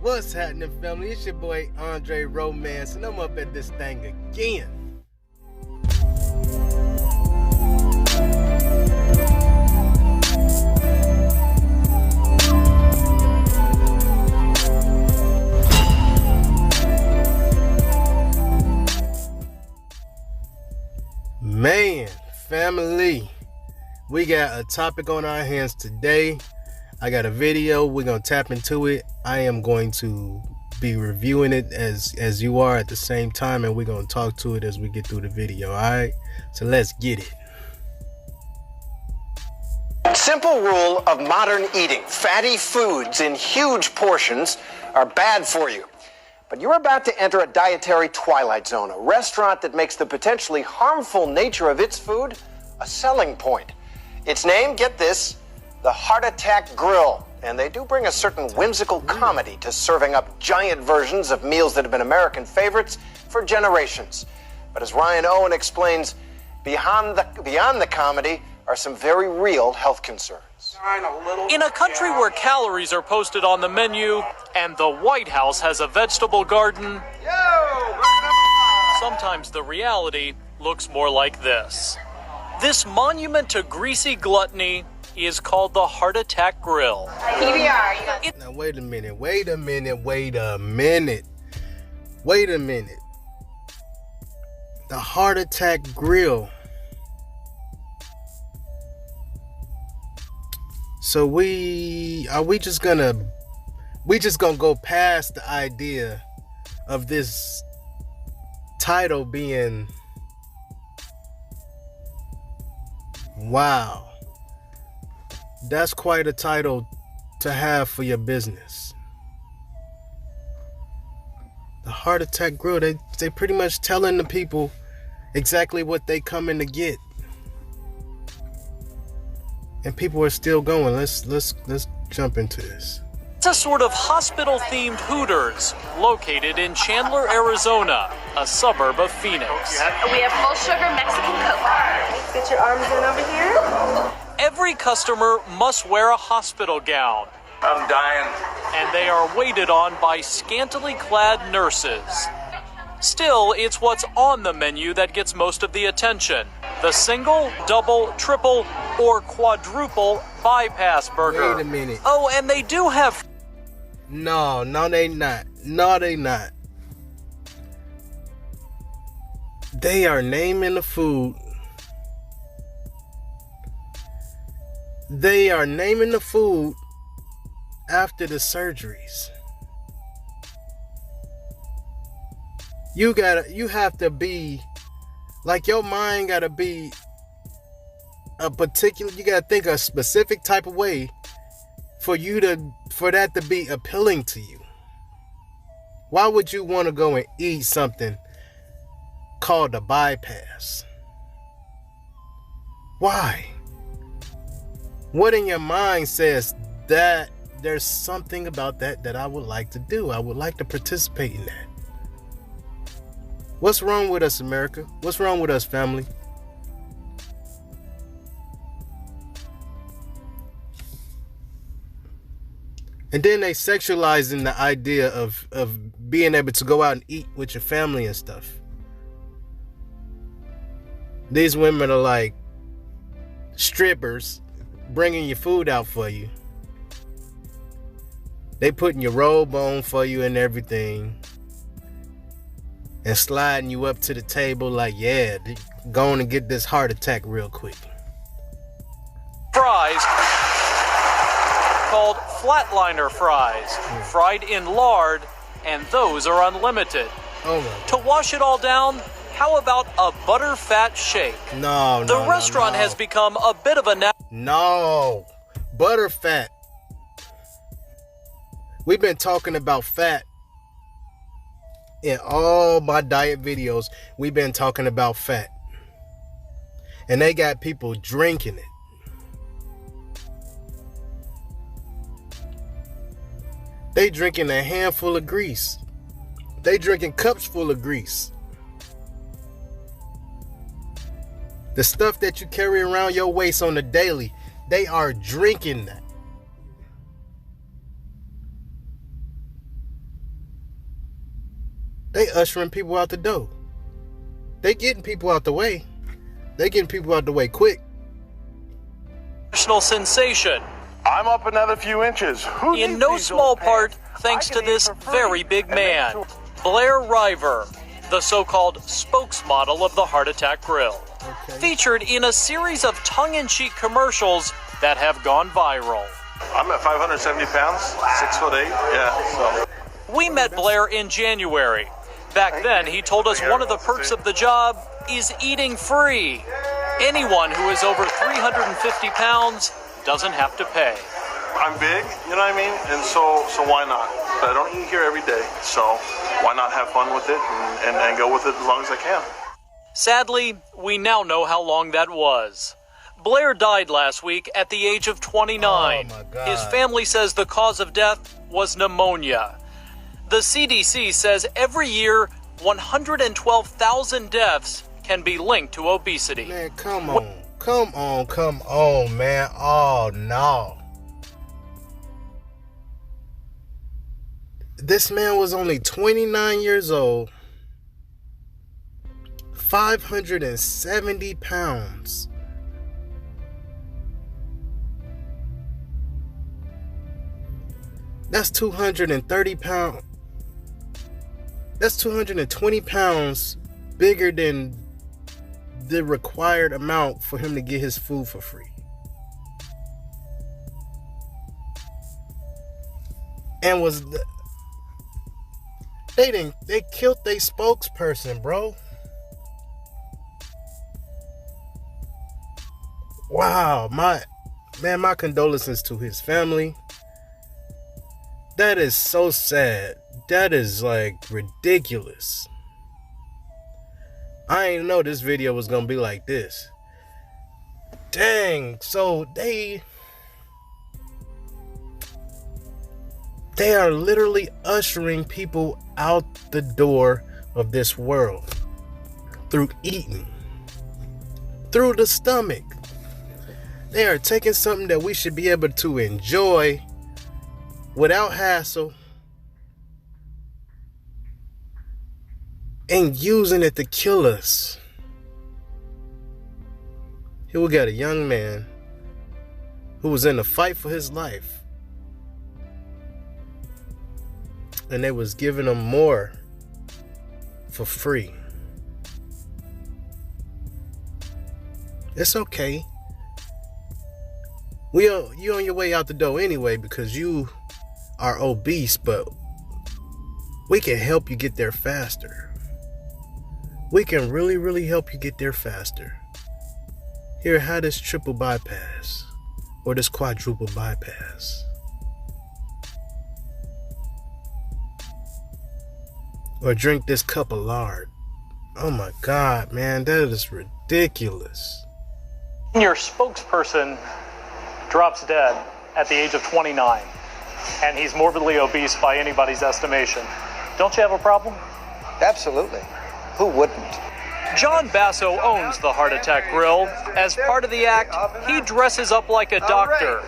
What's happening, family? It's your boy Andre Romance, and I'm up at this thing again. Man, family, we got a topic on our hands today. I got a video. We're going to tap into it. I am going to be reviewing it as you are at the same time, and we're going to talk to it as we get through the video. All right, so let's get it. Simple rule of modern eating: fatty foods in huge portions are bad for you. But you're about to enter a dietary twilight zone, a restaurant that makes the potentially harmful nature of its food a selling point. Its name, get this, the Heart Attack Grill. And they do bring a certain whimsical comedy to serving up giant versions of meals that have been American favorites for generations. But as Ryan Owen explains, beyond the comedy are some very real health concerns. In a country where calories are posted on the menu and the White House has a vegetable garden, sometimes the reality looks more like this. This monument to greasy gluttony is called the Heart Attack Grill. Now wait a minute. The Heart Attack Grill. So we just gonna go past the idea of this title being, wow, that's quite a title to have for your business. The Heart Attack Grill, they pretty much telling the people exactly what they coming to get. And people are still going. Let's jump into this. It's a sort of hospital-themed Hooters located in Chandler, Arizona, a suburb of Phoenix. We have full sugar Mexican Coke. Get your arms in over here. Every customer must wear a hospital gown. I'm dying. And they are waited on by scantily clad nurses. Still, it's what's on the menu that gets most of the attention. The single, double, triple, or quadruple bypass burger. Wait a minute. Oh, and they do have... No, they not. They are naming the food. They are naming the food after the surgeries. You have to be, like, your mind gotta be a particular, you gotta think a specific type of way for that to be appealing to you. Why would you want to go and eat something called a bypass? Why? What in your mind says that there's something about that I would like to do? I would like to participate in that. What's wrong with us, America? What's wrong with us, family? And then they sexualizing the idea of being able to go out and eat with your family and stuff. These women are like strippers bringing your food out for you. They putting your robe on for you and everything. And sliding you up to the table like, yeah, go on and get this heart attack real quick. Fries called flatliner fries, fried in lard, and those are unlimited. Oh my. To wash it all down, how about a butterfat shake? No. The restaurant has become a bit of a... No. Butterfat. We've been talking about fat. In all my diet videos, we've been talking about fat. And they got people drinking it. They drinking a handful of grease. They drinking cups full of grease. The stuff that you carry around your waist on the daily, they are drinking that. They ushering people out the door. They getting people out the way. They getting people out the way quick. National sensation. I'm up another few inches. Who In needs no these small old part pants? thanks I to can eat this for free. very big And man, make Blair River, the so-called spokesmodel of the Heart Attack Grill. Okay. Featured in a series of tongue-in-cheek commercials that have gone viral. I'm at 570 pounds, 6'8". Yeah, so. We met Blair in January. Back then, he told us one of the perks of the job is eating free. Anyone who is over 350 pounds doesn't have to pay. I'm big, you know what I mean? And so why not? But I don't eat here every day, so why not have fun with it and go with it as long as I can? Sadly, we now know how long that was. Blair died last week at the age of 29. Oh, my God. His family says the cause of death was pneumonia. The CDC says every year, 112,000 deaths can be linked to obesity. Man, come on. Come on, man. Oh, no. This man was only 29 years old, 570 pounds. That's 230 pounds. That's 220 pounds bigger than the required amount for him to get his food for free. And they killed their spokesperson, bro. Wow, my condolences to his family. That is so sad. That is like ridiculous. I didn't know this video was gonna be like this. Dang, so they are literally ushering people out the door of this world through eating, through the stomach. They are taking something that we should be able to enjoy without hassle and using it to kill us. Here we got a young man who was in a fight for his life, and they was giving him more for free. It's okay. You on your way out the door anyway because you are obese, but we can help you get there faster. We can really, really help you get there faster. Here, have this triple bypass or this quadruple bypass. Or drink this cup of lard. Oh my God, man, that is ridiculous. Your spokesperson drops dead at the age of 29, and he's morbidly obese by anybody's estimation. Don't you have a problem? Absolutely. Who wouldn't? John Basso owns the Heart Attack Grill. As part of the act, he dresses up like a doctor.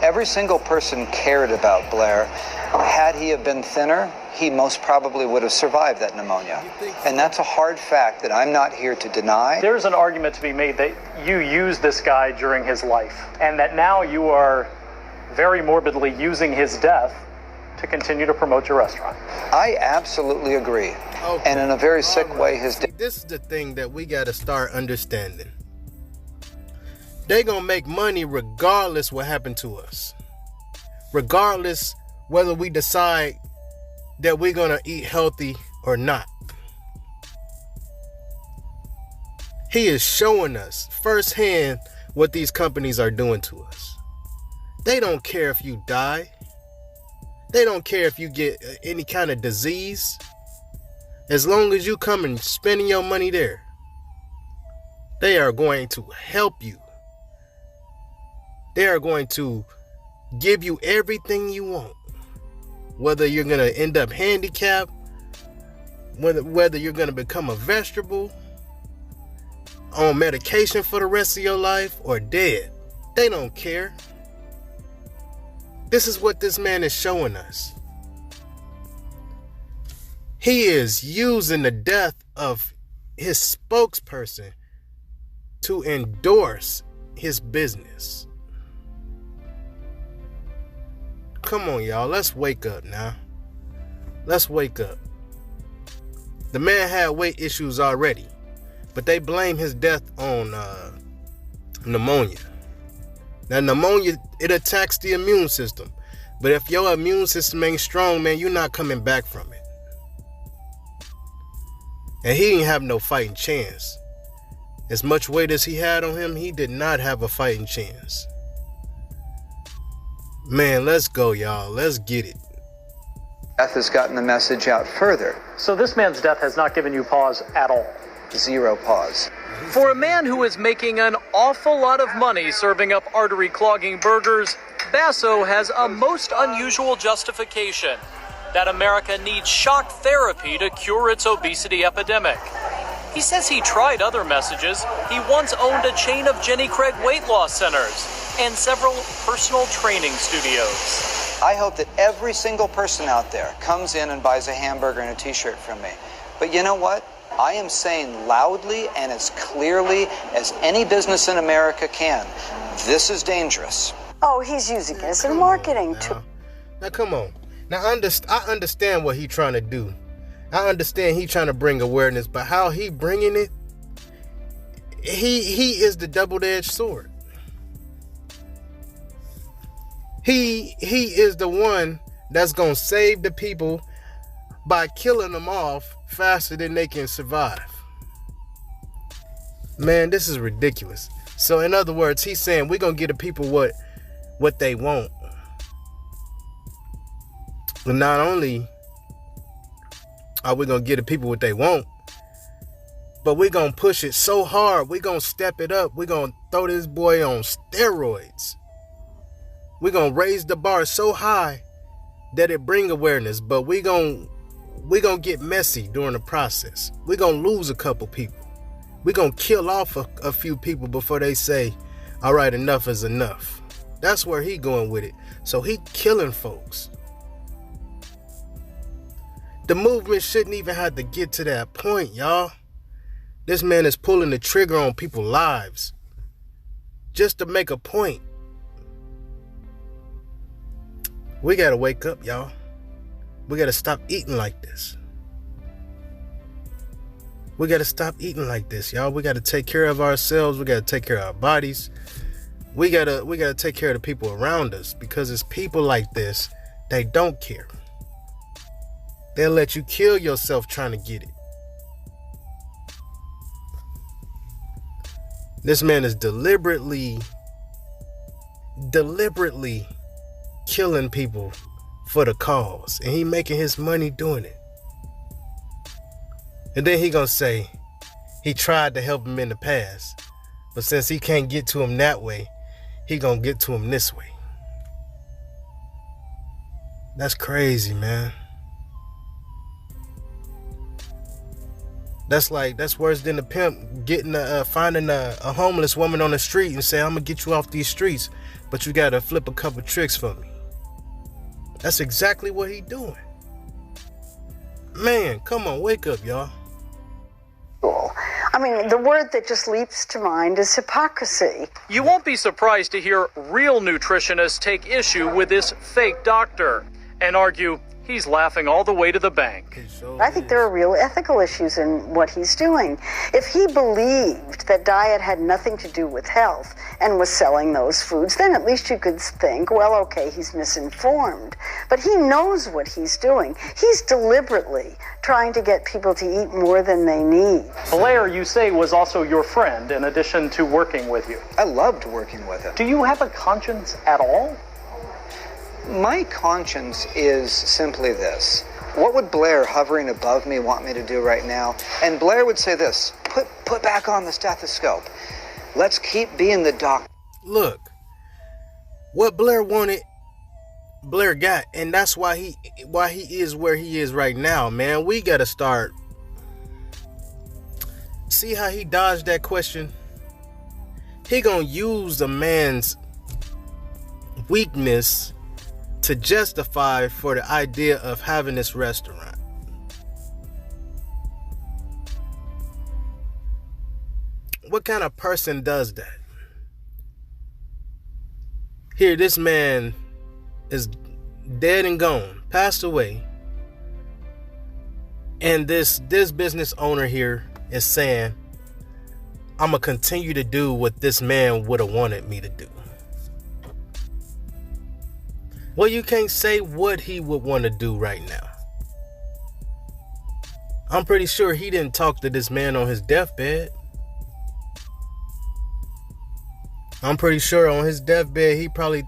Every single person cared about Blair. Had he have been thinner, he most probably would have survived that pneumonia. And that's a hard fact that I'm not here to deny. There's an argument to be made that you used this guy during his life, and that now you are very morbidly using his death to continue to promote your restaurant. I absolutely agree. Okay. And in a very sick way, his See, this is the thing that we got to start understanding. They gonna make money regardless what happened to us. Regardless whether we decide that we're gonna eat healthy or not. He is showing us firsthand what these companies are doing to us. They don't care if you die. They don't care if you get any kind of disease. As long as you come and spending your money there, they are going to help you. They are going to give you everything you want. Whether you're going to end up handicapped, whether you're going to become a vegetable, on medication for the rest of your life, or dead. They don't care. This is what this man is showing us. He is using the death of his spokesperson to endorse his business. Come on, y'all. Let's wake up now. Let's wake up. The man had weight issues already, but they blame his death on pneumonia. Now, pneumonia, it attacks the immune system. But if your immune system ain't strong, man, you're not coming back from it. And he didn't have no fighting chance. As much weight as he had on him, he did not have a fighting chance. Man, let's go, y'all. Let's get it. Death has gotten the message out further. So this man's death has not given you pause at all? Zero pause. For a man who is making an awful lot of money serving up artery-clogging burgers, Basso has a most unusual justification: that America needs shock therapy to cure its obesity epidemic. He says he tried other messages. He once owned a chain of Jenny Craig weight loss centers and several personal training studios. I hope that every single person out there comes in and buys a hamburger and a t-shirt from me. But you know what? I am saying loudly and as clearly as any business in America can, this is dangerous. Oh, he's using this in marketing too. Now, come on. Now, I understand what he's trying to do. I understand he's trying to bring awareness, but how he bringing it, he is the double-edged sword. He is the one that's going to save the people by killing them off faster than they can survive. Man, this is ridiculous. So in other words, he's saying we're going to get the people what they want. And not only are we going to get the people what they want, but we're going to push it so hard. We're going to step it up. We're going to throw this boy on steroids. We're going to raise the bar so high that it bring awareness, but we're going to get messy during the process. We're going to lose a couple people. We're going to kill off a few people before they say, all right, enough is enough. That's where he going with it. So he killing folks. The movement shouldn't even have to get to that point, y'all. This man is pulling the trigger on people's lives just to make a point. We got to wake up, y'all. We got to stop eating like this. We got to stop eating like this, y'all. We got to take care of ourselves. We got to take care of our bodies. We got to take care of the people around us, because it's people like this, they don't care. They'll let you kill yourself trying to get it. This man is deliberately killing people for the cause, and he making his money doing it. And then he gonna say he tried to help him in the past, but since he can't get to him that way, he gonna get to him this way. That's crazy, man. That's worse than the pimp finding a homeless woman on the street and say, I'm gonna get you off these streets, but you gotta flip a couple tricks for me. That's exactly what he doing. Man, come on, wake up, y'all. I mean, the word that just leaps to mind is hypocrisy. You won't be surprised to hear real nutritionists take issue with this fake doctor and argue he's laughing all the way to the bank. I think there are real ethical issues in what he's doing. If he believed that diet had nothing to do with health and was selling those foods, then at least you could think, well, okay, he's misinformed. But he knows what he's doing. He's deliberately trying to get people to eat more than they need. Blair, you say, was also your friend in addition to working with you. I loved working with him. Do you have a conscience at all? My conscience is simply this. What would Blair hovering above me want me to do right now? And Blair would say this: put back on the stethoscope. Let's keep being the doctor. Look, what Blair wanted, Blair got, and that's why he is where he is right now, man. We gotta start. See how he dodged that question? He gonna use a man's weakness to justify for the idea of having this restaurant. kind of person does that? Here, this man is dead and gone, passed away. And this business owner here is saying, I'm going to continue to do what this man would have wanted me to do. Well, you can't say what he would want to do right now. I'm pretty sure he didn't talk to this man on his deathbed. I'm pretty sure on his deathbed, he probably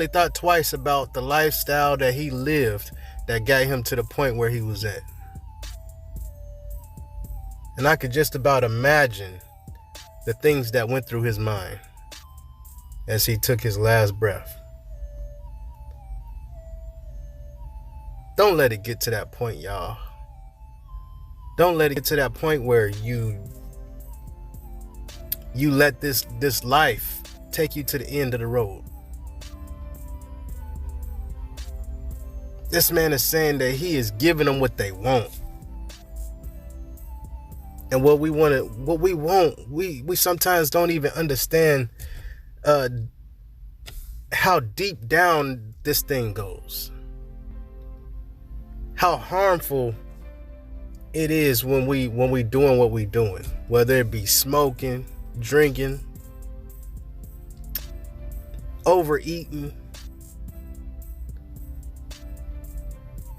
thought twice about the lifestyle that he lived that got him to the point where he was at. And I could just about imagine the things that went through his mind as he took his last breath. Don't let it get to that point, y'all. Don't let it get to that point where you let this life take you to the end of the road. This man is saying that he is giving them what they want. And what we want, we sometimes don't even understand how deep down this thing goes. How harmful it is when we doing what we doing, whether it be smoking, drinking, overeating.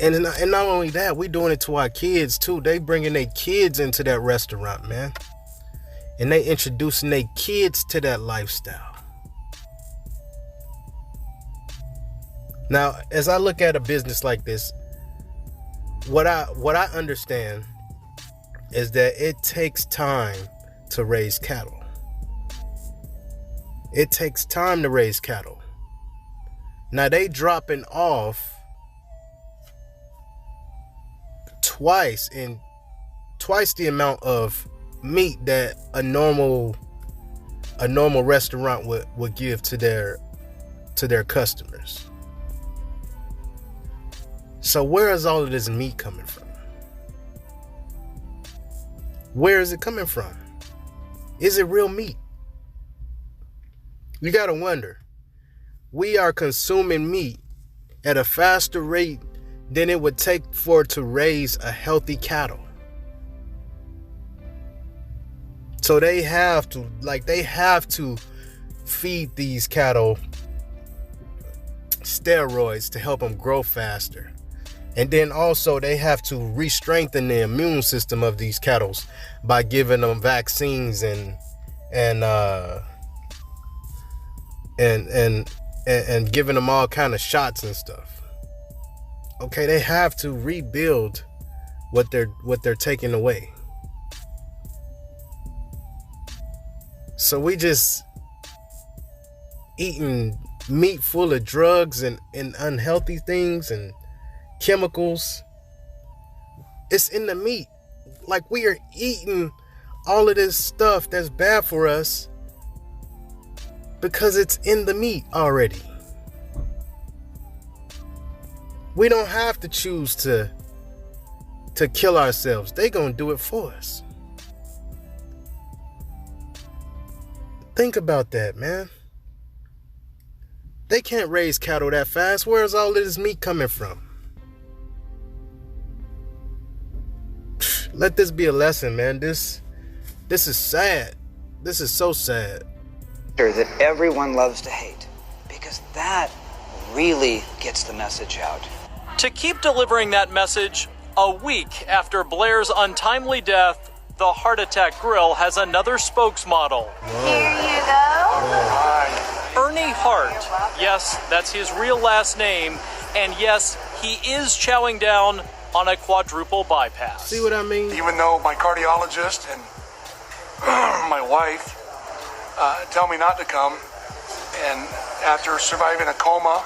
And not only that, we doing it to our kids too. They bringing their kids into that restaurant, man. And they introducing their kids to that lifestyle. Now, as I look at a business like this, what I understand is that it takes time to raise cattle. It takes time to raise cattle. Now they dropping off twice the amount of meat that a normal restaurant would give to their customers. So where is all of this meat coming from? Where is it coming from? Is it real meat? You gotta wonder. We are consuming meat at a faster rate than it would take for it to raise a healthy cattle. So they have to feed these cattle steroids to help them grow faster. And then also they have to re-strengthen the immune system of these cattle by giving them vaccines and giving them all kind of shots and stuff. Okay, they have to rebuild what they're taking away. So we just eating meat full of drugs and unhealthy things and chemicals. It's in the meat. Like, we are eating all of this stuff that's bad for us because it's in the meat already. We don't have to choose to kill ourselves. They gonna do it for us. Think about that, man. They can't raise cattle that fast. Where's all of this meat coming from? Let this be a lesson, man. This is sad. This is so sad. That everyone loves to hate, because that really gets the message out. To keep delivering that message, a week after Blair's untimely death, the Heart Attack Grill has another spokesmodel. Here you go. Ernie Hart. Yes, that's his real last name. And yes, he is chowing down on a quadruple bypass. See what I mean? Even though my cardiologist and my wife tell me not to come, and after surviving a coma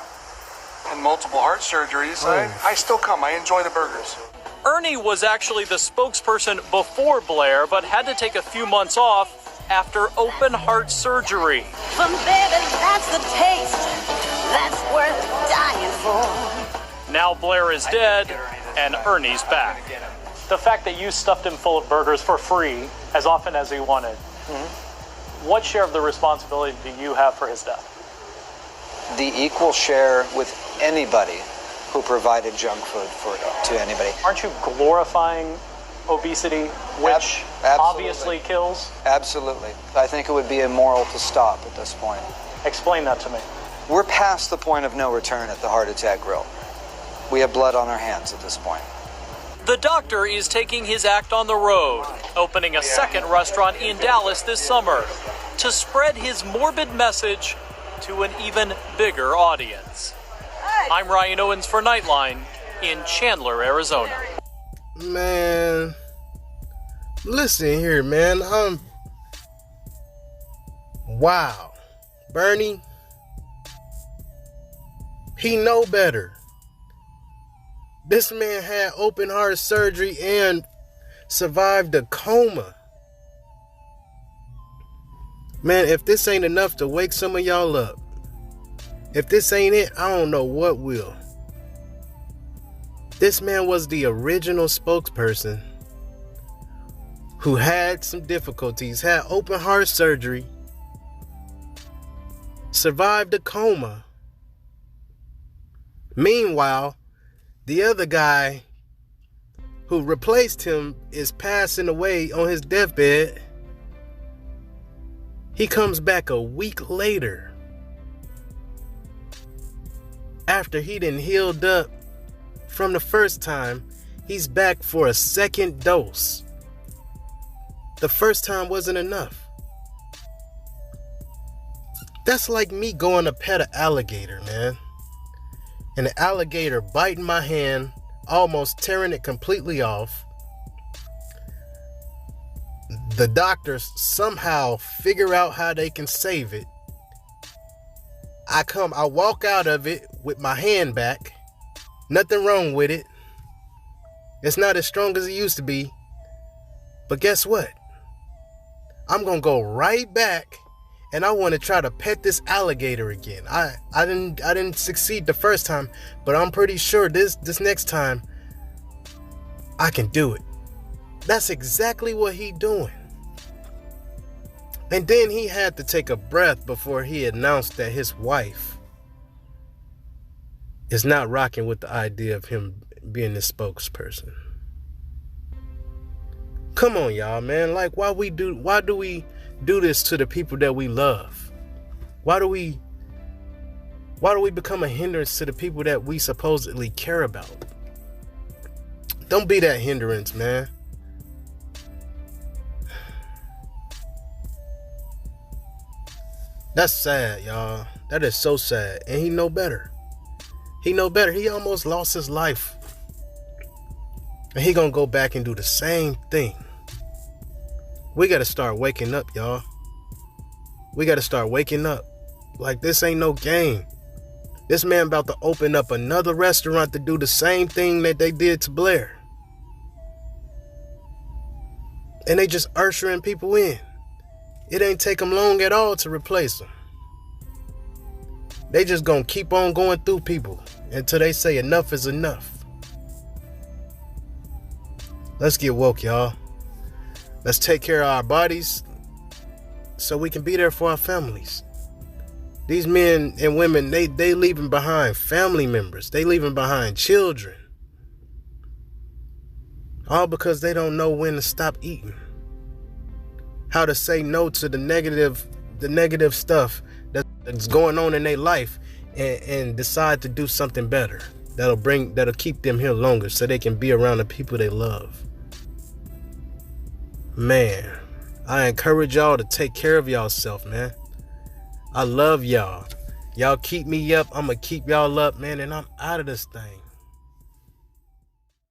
and multiple heart surgeries, I still come. I enjoy the burgers. Ernie was actually the spokesperson before Blair, but had to take a few months off after open heart surgery. But baby, that's the taste that's worth dying for. Now Blair is dead, and Ernie's back. The fact that you stuffed him full of burgers for free as often as he wanted, What share of the responsibility do you have for his death? The equal share with anybody who provided junk food to anybody. Aren't you glorifying obesity, which obviously kills? Absolutely. I think it would be immoral to stop at this point. Explain that to me. We're past the point of no return at the Heart Attack Grill. We have blood on our hands at this point. The doctor is taking his act on the road, opening a second restaurant in Dallas this summer to spread his morbid message to an even bigger audience. I'm Ryan Owens for Nightline in Chandler, Arizona. Man, listen here, man. Wow. Bernie, he know better. This man had open heart surgery and survived a coma. Man, if this ain't enough to wake some of y'all up, if this ain't it, I don't know what will. This man was the original spokesperson who had some difficulties, had open heart surgery, survived a coma. Meanwhile, the other guy who replaced him is passing away on his deathbed. He comes back a week later after he done healed up from the first time. He's back for a second dose. The first time wasn't enough. That's like me going to pet an alligator, man. And the alligator biting my hand, almost tearing it completely off. The doctors somehow figure out how they can save it. I walk out of it with my hand back. Nothing wrong with it. It's not as strong as it used to be. But guess what? I'm going to go right back and I want to try to pet this alligator again. I didn't succeed the first time, but I'm pretty sure this next time I can do it. That's exactly what he doing. And then he had to take a breath before he announced that his wife is not rocking with the idea of him being the spokesperson. Come on, y'all, man. Like, why do we do this to the people that we love? Why do we become a hindrance to the people that we supposedly care about? Don't be that hindrance, man. That's sad, y'all. That is so sad. And he know better. He know better. He almost lost his life. And he gonna go back and do the same thing. We gotta start waking up, y'all. We gotta start waking up. Like, this ain't no game. This man about to open up another restaurant to do the same thing that they did to Blair. And they just ushering people in. It ain't take them long at all to replace them. They just gonna keep on going through people until they say enough is enough. Let's get woke, y'all. Let's take care of our bodies so we can be there for our families. These men and women, they leaving behind family members. They leaving behind children. All because they don't know when to stop eating. How to say no to the negative stuff that's going on in their life and decide to do something better. That'll keep them here longer so they can be around the people they love. Man, I encourage y'all to take care of yourself, man. I love y'all. Y'all keep me up. I'm going to keep y'all up, man, and I'm out of this thing.